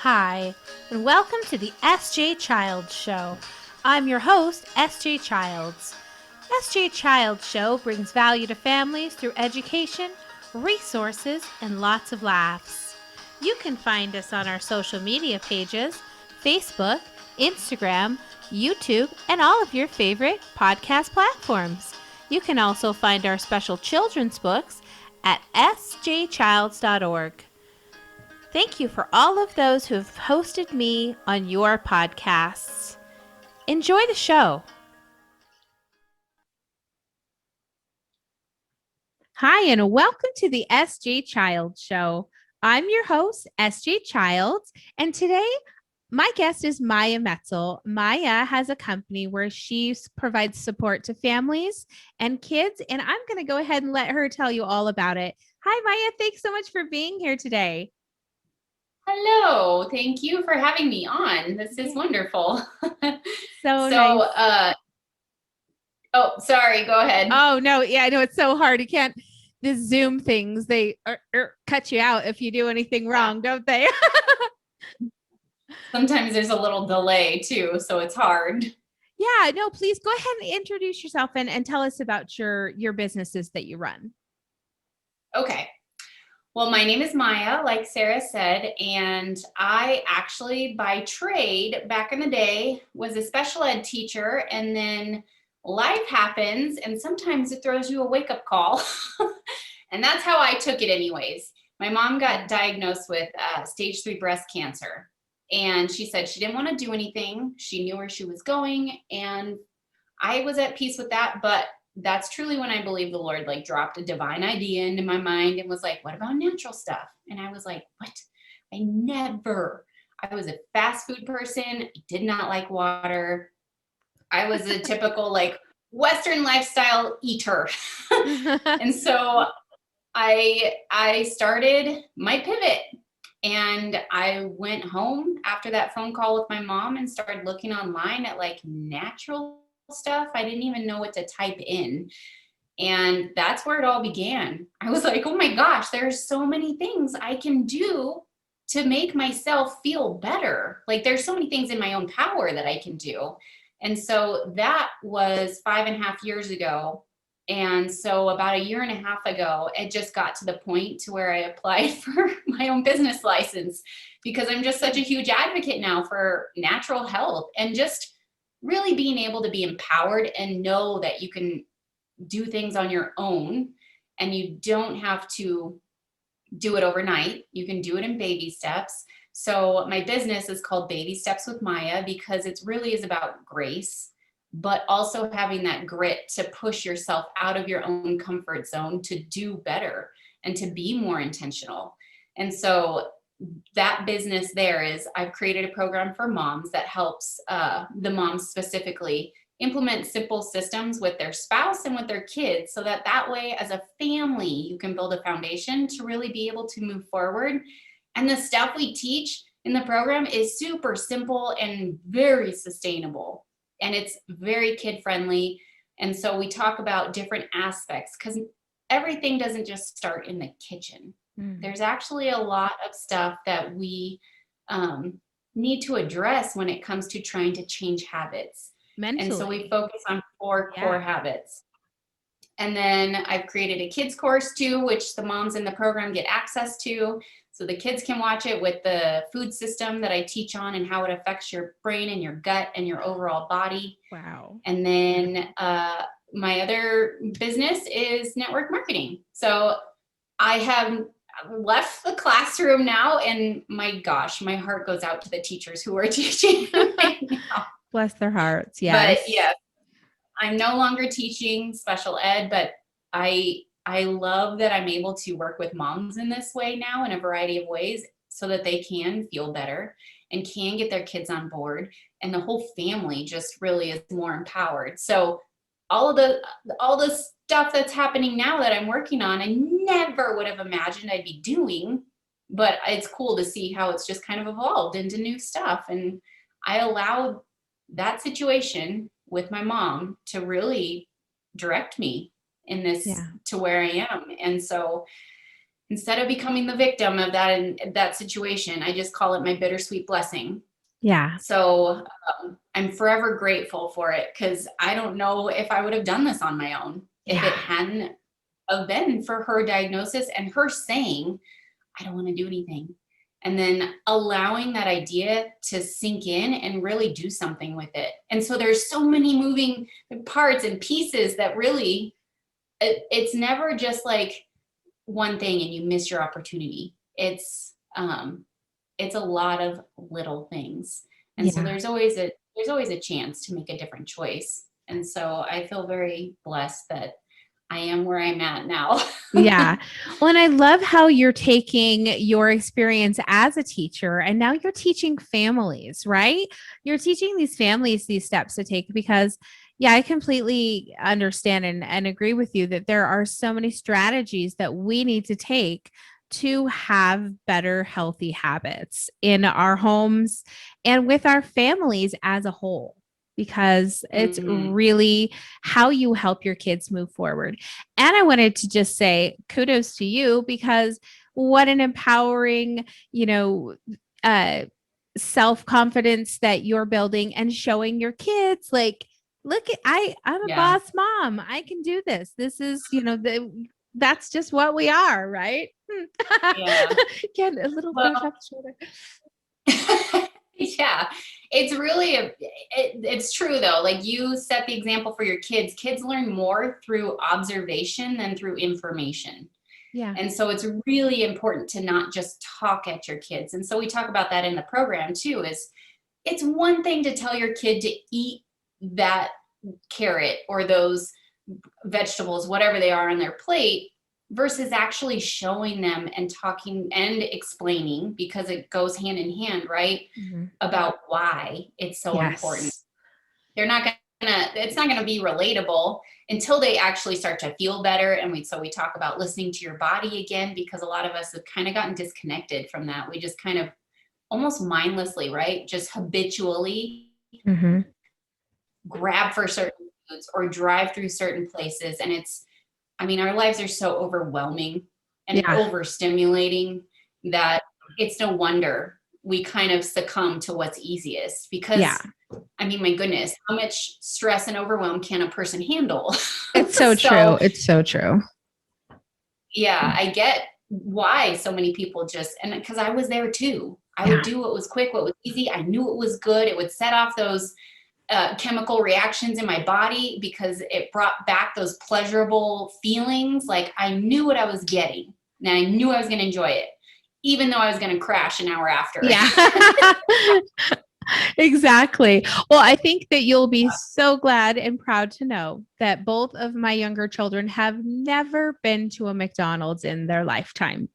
Hi, and welcome to the S.J. Childs Show. I'm your host, S.J. Childs. S.J. Childs Show brings value to families through education, resources, and lots of laughs. You can find us on our social media pages, Facebook, Instagram, YouTube, and all of your favorite podcast platforms. You can also find our special children's books at sjchilds.org. Thank you for all of those who have hosted me on your podcasts. Enjoy the show. Hi, and welcome to the S.J. Childs Show. I'm your host, S.J. Childs, and today my guest is Mya Metzel. Mya has a company where she provides support to families and kids, and I'm going to go ahead and let her tell you all about it. Hi, Mya. Thanks so much for being here today. Hello, thank you for having me on. This is wonderful. So nice. Oh, sorry, go ahead. Oh, no. Yeah, I know it's so hard. You can't, the Zoom things, they cut you out if you do anything wrong, don't they? Sometimes there's a little delay too, so it's hard. Yeah, no, please go ahead and introduce yourself and tell us about your businesses that you run. Okay. Well, my name is Mya, like Sarah said, and I actually, by trade, back in the day, was a special ed teacher, and then life happens, and sometimes it throws you a wake-up call, and that's how I took it anyways. My mom got diagnosed with stage 3 breast cancer, and she said she didn't want to do anything. She knew where she was going, and I was at peace with that, but that's truly when I believe the Lord like dropped a divine idea into my mind and was like, what about natural stuff? And I was like, what? I was a fast food person. I did not like water. I was a typical like Western lifestyle eater. And so I started my pivot, and I went home after that phone call with my mom and started looking online at like natural stuff. I didn't even know what to type in. And that's where it all began. I was like, oh my gosh, there's so many things I can do to make myself feel better. Like there's so many things in my own power that I can do. And so that was 5.5 years ago. And so about 1.5 years ago, it just got to the point to where I applied for my own business license, because I'm just such a huge advocate now for natural health and just really being able to be empowered and know that you can do things on your own and you don't have to do it overnight. You can do it in baby steps. So my business is called Baby Steps with Mya because it really is about grace, but also having that grit to push yourself out of your own comfort zone to do better and to be more intentional. And so that business there is I've created a program for moms that helps the moms specifically implement simple systems with their spouse and with their kids, so that that way as a family you can build a foundation to really be able to move forward. And the stuff we teach in the program is super simple and very sustainable, and it's very kid friendly. And so we talk about different aspects because everything doesn't just start in the kitchen. There's actually a lot of stuff that we need to address when it comes to trying to change habits. Mentally. And so we focus on 4 core habits. And then I've created a kids course too, which the moms in the program get access to. So the kids can watch it with the food system that I teach on and how it affects your brain and your gut and your overall body. Wow. And then my other business is network marketing. So I have left the classroom now, and my gosh, my heart goes out to the teachers who are teaching right now. Bless their hearts. Yes. But yes, I'm no longer teaching special ed, but I love that I'm able to work with moms in this way now in a variety of ways so that they can feel better and can get their kids on board, and the whole family just really is more empowered. So all the stuff that's happening now that I'm working on, I never would have imagined I'd be doing, but it's cool to see how it's just kind of evolved into new stuff. And I allowed that situation with my mom to really direct me in this to where I am. And so instead of becoming the victim of that situation, I just call it my bittersweet blessing. Yeah. So I'm forever grateful for it, because I don't know if I would have done this on my own if it Yeah. hadn't have been for her diagnosis and her saying, I don't want to do anything. And then allowing that idea to sink in and really do something with it. And so there's so many moving parts and pieces that really, it's never just like one thing and you miss your opportunity. It's a lot of little things. And so Yeah. there's always a chance to make a different choice. And so I feel very blessed that I am where I'm at now. Yeah. Well, and I love how you're taking your experience as a teacher and now you're teaching families, right? You're teaching these families these steps to take because, yeah, I completely understand and agree with you that there are so many strategies that we need to take to have better, healthy habits in our homes and with our families as a whole, because it's Mhm. really how you help your kids move forward. And I wanted to just say kudos to you because what an empowering, uh, self confidence that you're building and showing your kids like, look at I'm a Yeah. boss mom. I can do this. This is, that's just what we are, right? Yeah. Get a little brush Well, off the shoulder. yeah, it's really it's true though. Like, you set the example for your kids. Kids learn more through observation than through information. Yeah. And so it's really important to not just talk at your kids. And so we talk about that in the program too, is it's one thing to tell your kid to eat that carrot or those vegetables, whatever they are on their plate, versus actually showing them and talking and explaining, because it goes hand in hand, right? Mhm. About why it's so important. Yes. They're not gonna, it's not gonna be relatable until they actually start to feel better. And we talk about listening to your body again, because a lot of us have kind of gotten disconnected from that. We just kind of almost mindlessly, right? Just habitually Hmm. grab for certain foods or drive through certain places. And I mean, our lives are so overwhelming and Yeah. overstimulating that it's no wonder we kind of succumb to what's easiest, Yeah. because I mean, my goodness, how much stress and overwhelm can a person handle? It's so true. So, It's so true. yeah, I get why so many people just, and because I was there too. I would Yeah. do what was quick, what was easy. I knew it was good. It would set off those chemical reactions in my body, because it brought back those pleasurable feelings. Like, I knew what I was getting and I knew I was going to enjoy it, even though I was going to crash an hour after. Yeah. Exactly. Well, I think that you'll be so glad and proud to know that both of my younger children have never been to a McDonald's in their lifetime.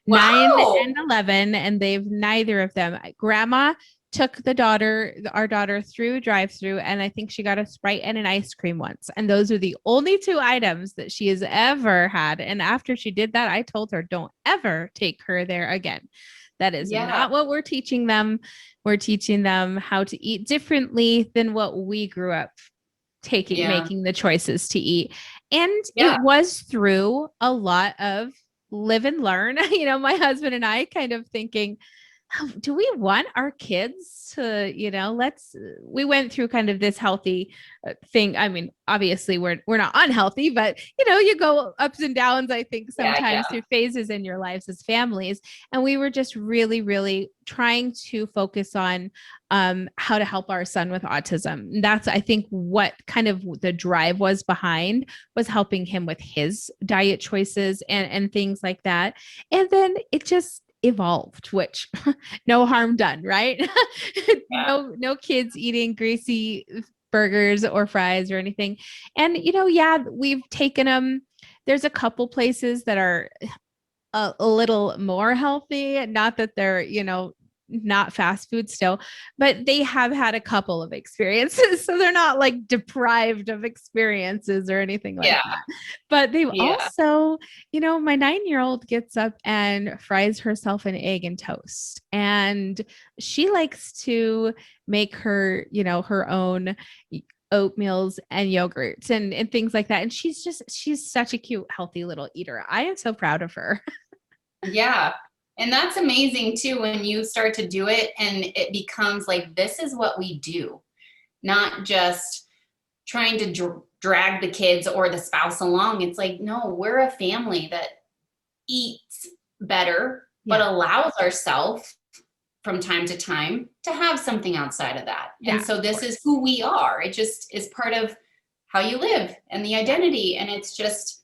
9 and Wow. 11, and they've neither of them. Grandma took our daughter through drive through, and I think she got a Sprite and an ice cream once. And those are the only two items that she has ever had. And after she did that, I told her, don't ever take her there again. That is Yeah. not what we're teaching them. We're teaching them how to eat differently than what we grew up Yeah. making the choices to eat. And Yeah. it was through a lot of live and learn. My husband and I kind of thinking, oh, do we want our kids to, we went through kind of this healthy thing. I mean, obviously we're not unhealthy, but you go ups and downs, I think Yeah. sometimes Yeah. through phases in your lives as families. And we were just really, really trying to focus on how to help our son with autism. That's, I think, what kind of the drive was behind, was helping him with his diet choices and things like that. And then it just evolved, which no harm done, right? Yeah. No kids eating greasy burgers or fries or anything. And yeah, we've taken them. There's a couple places that are a little more healthy. Not that they're, not fast food still, but they have had a couple of experiences. So they're not like deprived of experiences or anything like Yeah. that. But they've Yeah. also, my 9-year-old gets up and fries herself an egg and toast. And she likes to make her own oatmeals and yogurts and things like that. And she's such a cute, healthy little eater. I am so proud of her. Yeah. And that's amazing too, when you start to do it and it becomes like, this is what we do, not just trying to drag the kids or the spouse along. It's like, no, we're a family that eats better, but Yeah. allows ourselves from time to time to have something outside of that. And Yeah, so of this is course. who we are. It just is part of how you live and the Yeah. identity. And it's just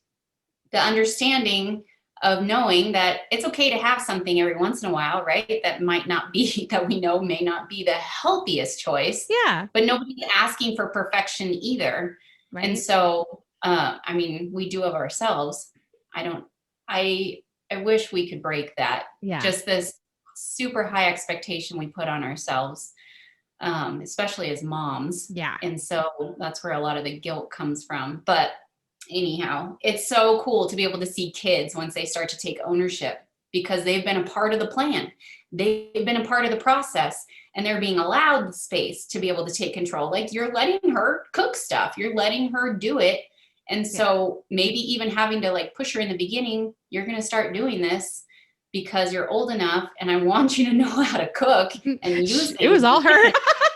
the understanding of knowing that it's okay to have something every once in a while, right? That might not be, that we know may not be the healthiest choice, Yeah. but nobody's asking for perfection either. And Right. so, I mean, we do of ourselves. I don't, I, I wish we could break that. Yeah. Just this super high expectation we put on ourselves, especially as moms. Yeah. And so that's where a lot of the guilt comes from. But anyhow, it's so cool to be able to see kids once they start to take ownership because they've been a part of the plan. They've been a part of the process and they're being allowed the space to be able to take control. Like you're letting her cook stuff, you're letting her do it. And Yeah. so maybe even having to like push her in the beginning, you're going to start doing this because you're old enough and I want you to know how to cook and use It was things. all her.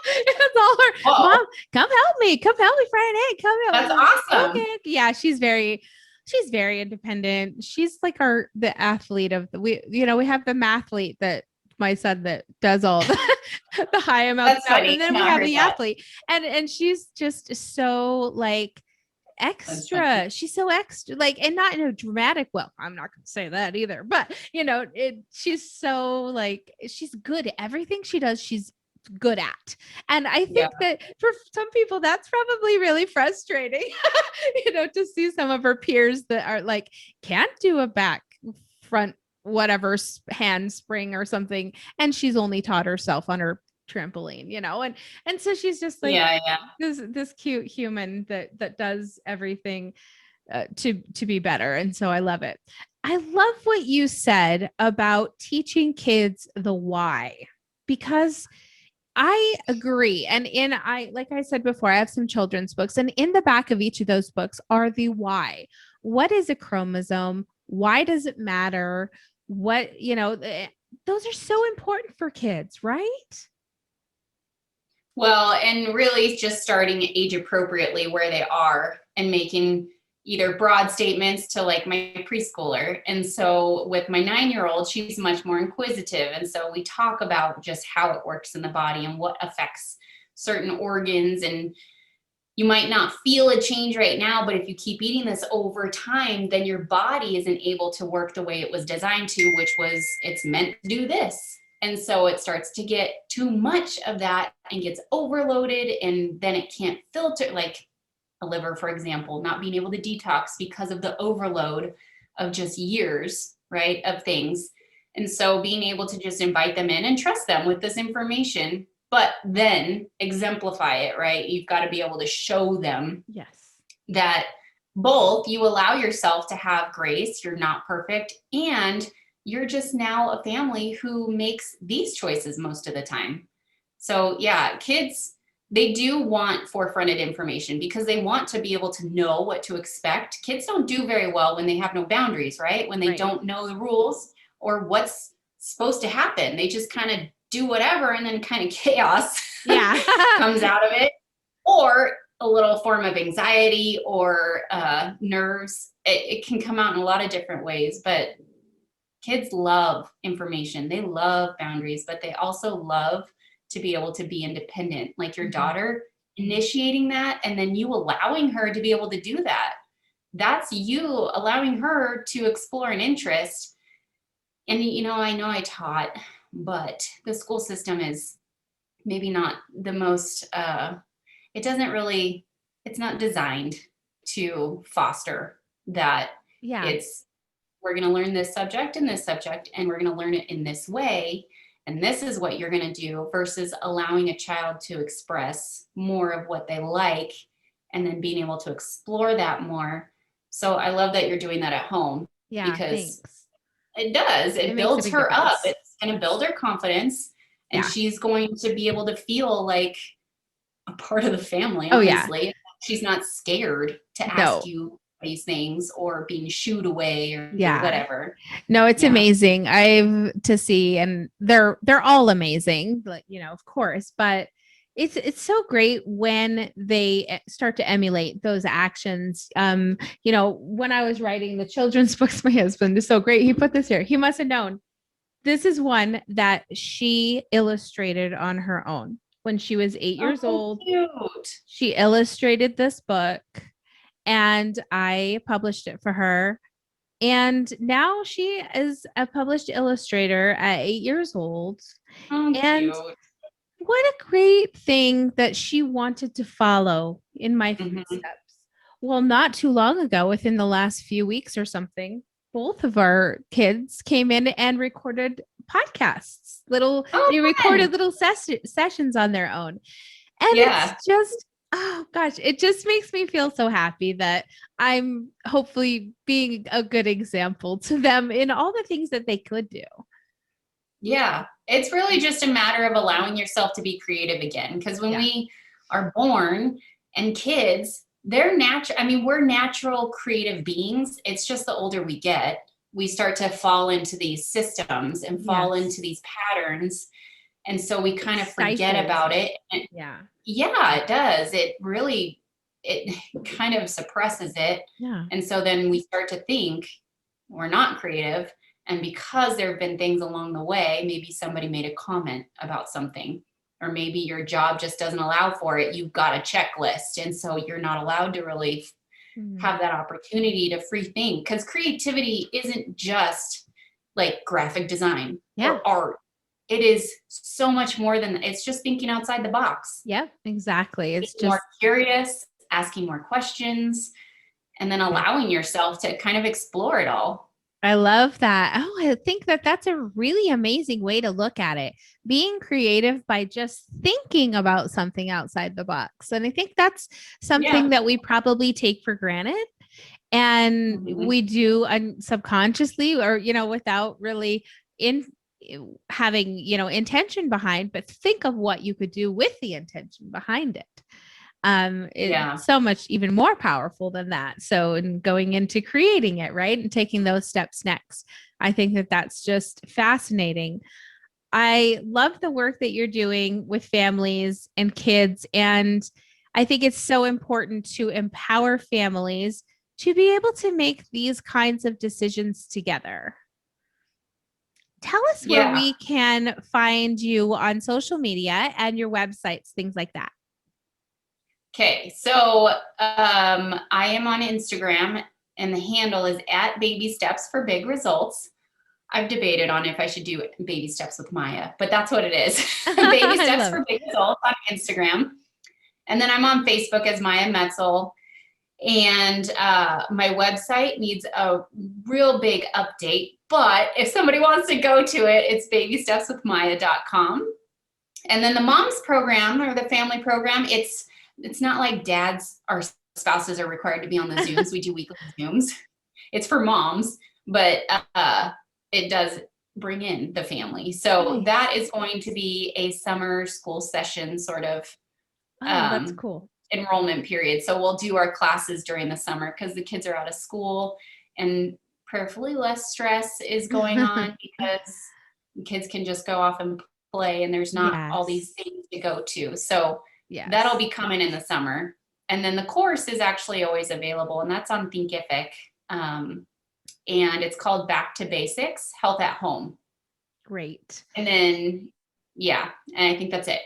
It was all her. Whoa, Mom, come help me. Come help me fry an egg. Come help that's me. awesome. Okay. Yeah, she's very independent. She's like the athlete of we have the mathlete that my son that does all the high amount That's stuff. funny. And then we Not have heard the that. athlete. And she's just so like That's funny. extra. She's so extra, like, and not in a dramatic, well, I'm not gonna say that either, but she's so like she's good at everything she does, she's good at. And I Yeah. think that for some people that's probably really frustrating, to see some of her peers that are like can't do a back front whatever handspring or something, and she's only taught herself on her trampoline, and so she's just like Yeah. Yeah. this cute human that does everything to be better. And so I love it. I love what you said about teaching kids the why, because I agree. And like I said before, I have some children's books, and in the back of each of those books are the why. What is a chromosome? Why does it matter? Those are so important for kids, right? Well, and really just starting age appropriately where they are and making either broad statements to like my preschooler. And so with my 9-year-old, she's much more inquisitive. And so we talk about just how it works in the body and what affects certain organs. And you might not feel a change right now, but if you keep eating this over time, then your body isn't able to work the way it was designed to, which was it's meant to do this. And so it starts to get too much of that and gets overloaded, and then it can't filter, like a liver, for example, not being able to detox because of the overload of just years, right, of things. And so being able to just invite them in and trust them with this information, but then exemplify it, right? You've got to be able to show them Yes. that both you allow yourself to have grace, you're not perfect, and you're just now a family who makes these choices most of the time. So, yeah, kids, they do want forefronted information because they want to be able to know what to expect. Kids don't do very well when they have no boundaries, right? When they Right. don't know the rules or what's supposed to happen. They just kind of do whatever, and then kind of chaos Yeah. comes out of it, or a little form of anxiety or nerves. It can come out in a lot of different ways, but kids love information. They love boundaries, but they also love to be able to be independent. Like your daughter initiating that and then you allowing her to be able to do that. That's you allowing her to explore an interest. And, I know I taught, but the school system is maybe not the most, it doesn't really, it's not designed to foster that. Yeah. It's, we're going to learn this subject and this subject, and we're going to learn it in this way. And this is what you're going to do, versus allowing a child to express more of what they like and then being able to explore that more. So I love that you're doing that at home, Yeah. because Thanks. it does. It It makes a builds big her up. difference. It's going to build her confidence, and Yeah. she's going to be able to feel like a part of the family, Oh, yeah. honestly. She's not scared to ask No. you these things or being shooed away or Yeah. whatever. No, it's Yeah. amazing. I've to see, and they're all amazing, but of course, but it's so great when they start to emulate those actions. When I was writing the children's books, my husband is so great. He put this here. He must have known. This is one that she illustrated on her own when she was 8 years Oh, old. cute. She illustrated this book and I published it for her. And now she is a published illustrator at 8 years old. Oh, And cute. what a great thing that she wanted to follow in my Mm-hmm. footsteps. Well, not too long ago, within the last few weeks or something, both of our kids came in and recorded podcasts. Oh, They recorded fun. little sessions on their own. And it's Yeah. just, oh gosh, it just makes me feel so happy that I'm hopefully being a good example to them in all the things that they could do. Yeah. It's really just a matter of allowing yourself to be creative again. Because when Yeah. we are born and kids, they're natural. I mean, we're natural creative beings. It's just the older we get, we start to fall into these systems and fall Yes. into these patterns. And so we kind of forget Stifles about it. it. Yeah. Yeah, it does. It kind of suppresses it. Yeah. And so then we start to think we're not creative. And because there have been things along the way, maybe somebody made a comment about something, or maybe your job just doesn't allow for it. You've got a checklist. And so you're not allowed to really have that opportunity to free think, because creativity isn't just like graphic design or art. It is so much more than it's just thinking outside the box. Yep, exactly. It's Being more just curious, asking more questions, and then allowing yourself to kind of explore it all. I love that. Oh, I think that that's a really amazing way to look at it. Being creative by just thinking about something outside the box. And I think that's something Yeah. that we probably take for granted. And Mm-hmm. we do subconsciously or, without really in having, intention behind, but think of what you could do with the intention behind it. It's so much even more powerful than that. So in going into creating it, right, and taking those steps next, I think that that's just fascinating. I love the work that you're doing with families and kids, and I think it's so important to empower families to be able to make these kinds of decisions together. Tell us where Yeah. we can find you on social media and your websites, things like that. Okay, so I am on Instagram, and the handle is at Baby Steps for Big Results. I've debated on if I should do Baby Steps with Mya, but that's what it is. Baby Steps for Big Results on Instagram. And then I'm on Facebook as Mya Metzel. And my website needs a real big update, but if somebody wants to go to it, it's babystepswithmya.com. And then the moms program or the family program, it's not like dads or spouses are required to be on the Zooms. We do weekly Zooms. It's for moms, but it does bring in the family. So that is going to be a summer school session sort of that's cool. enrollment period. So we'll do our classes during the summer because the kids are out of school, and prayerfully less stress is going on because kids can just go off and play, and there's not all these things to go to. So that'll be coming in the summer. And then the course is actually always available, and that's on Thinkific. And it's called Back to Basics, Health at Home. Great. And then, yeah, and I think that's it.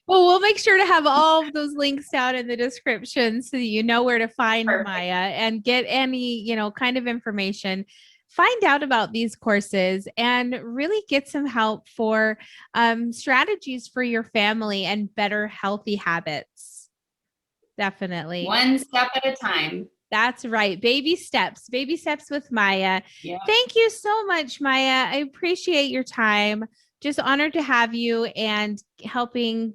Well, we'll make sure to have all of those links down in the description so that you know where to find Mya and get any, kind of information. Find out about these courses and really get some help for strategies for your family and better healthy habits. Definitely. One step at a time. That's right. Baby steps with Mya. Yeah. Thank you so much, Mya. I appreciate your time. Just honored to have you and helping,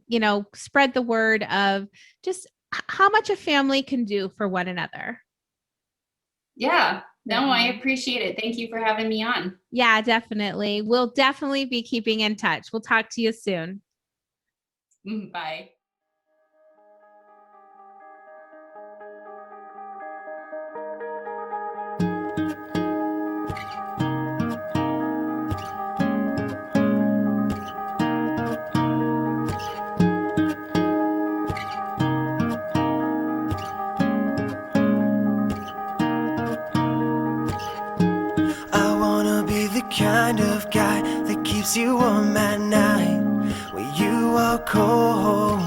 spread the word of just how much a family can do for one another. Yeah. No, I appreciate it. Thank you for having me on. Yeah, definitely. We'll definitely be keeping in touch. We'll talk to you soon. Bye. kind of guy that keeps you warm at night when you are cold.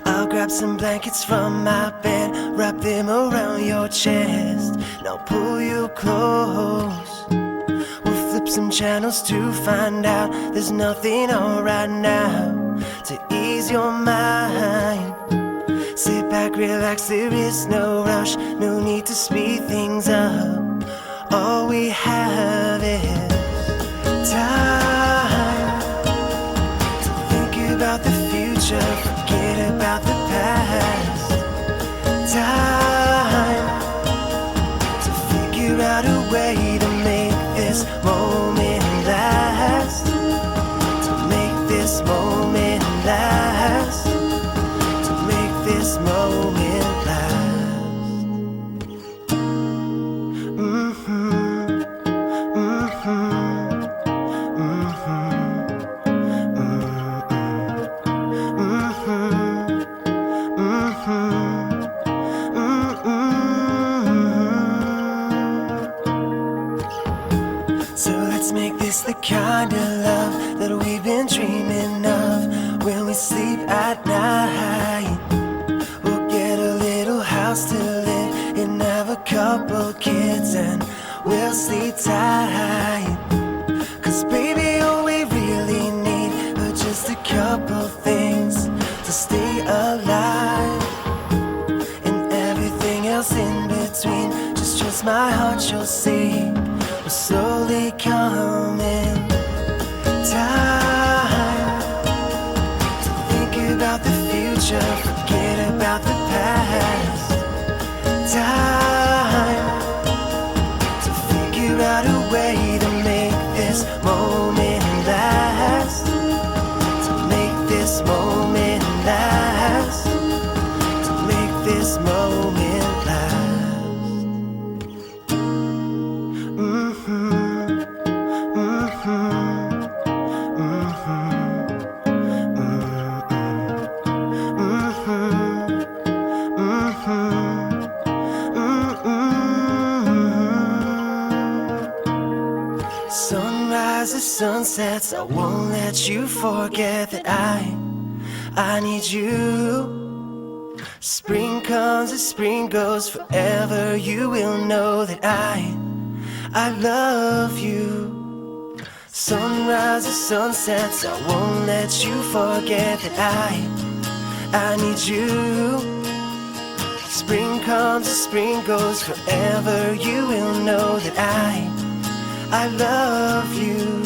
I'll grab some blankets from my bed, wrap them around your chest, and I'll pull you close. We'll flip some channels to find out there's nothing on right now to ease your mind. Sit back, relax, there is no rush, no need to speed things up. All we have is time to think about the future, forget about the past. Time to figure out a way to make this moment last, to make this moment last, to make this moment last. So let's make this the kind of love that we've been dreaming of when we sleep at night. We'll get a little house to live in, have a couple kids, and we'll sleep tight. Cause baby, all we really need are just a couple things to stay alive, and everything else in between. Just trust my heart, you'll see we're slowly coming. Time to think about the future, forget about the past. Time to figure out a way to make this moment last, to make this moment last, to make this moment last. Sunrises, sunsets, I won't let you forget that I need you. Spring comes and spring goes, forever you will know that I love you. Sunrises, sunsets, I won't let you forget that I need you. Spring comes and spring goes, forever you will know that I love you.